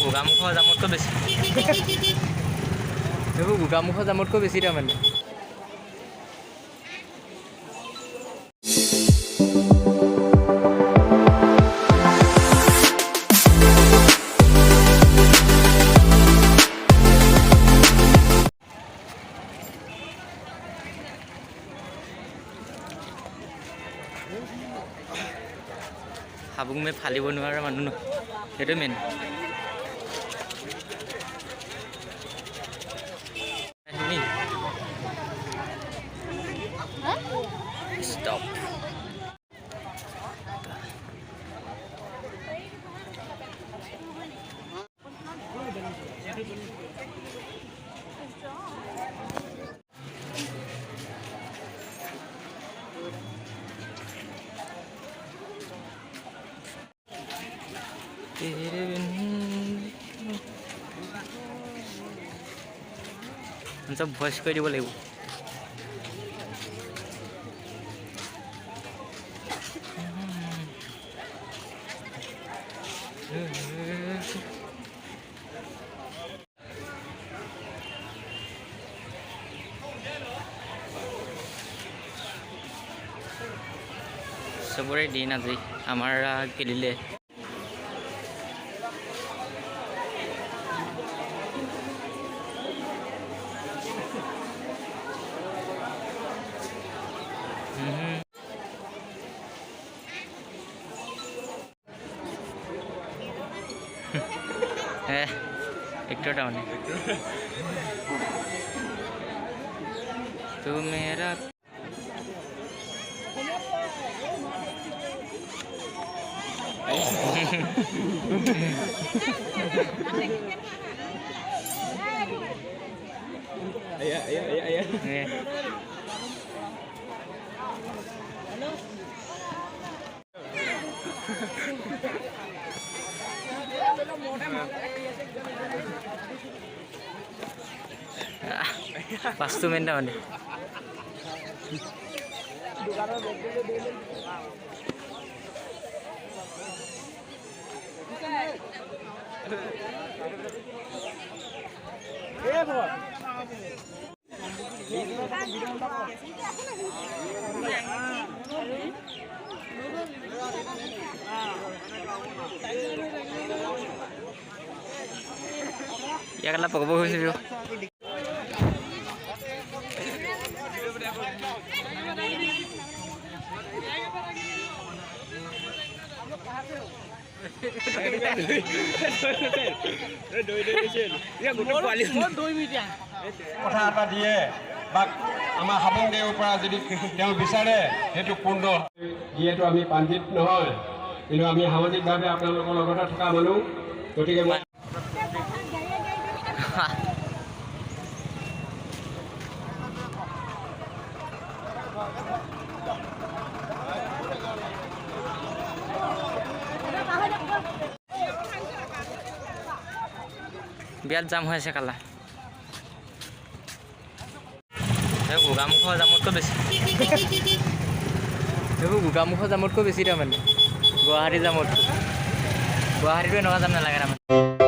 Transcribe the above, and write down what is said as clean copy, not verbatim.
গোগামুখৰ জামতকৈ বেছি সেইবোৰ গোগামুখৰ জামতকৈ বেছি তাৰমানে হাবুং মে ফালিব নোৱাৰা মানুহ ন সেইটো মেইন Stop. सब ভয়েস করে দিব লাগিব सबरे दिन আজি আমার খেলিলে एक डाउन है तो मेरा Pastu main down. Ya kalau pokok-pokok sih. কথা এটা দিয়ে বা আমাৰ হাবুং দেওৰ পৰা যদি তেওঁ বিচাৰে সেইটো পূৰ্ণ যিহেতু আমি পাণ্ডিত নহয় কিন্তু আমি সামাজিকভাৱে আপোনালোকৰ লগতে থকা মানুহ গতিকে মই বিয়াত জাম হৈ আছে কালা গোগামুখৰ জামতকৈ বেছি সেইবোৰ গোগামুখৰ জামতকৈ বেছি তাৰমানে গুৱাহাটী জামত গুৱাহাটীটো এনেকুৱা জাম নালাগে তাৰমানে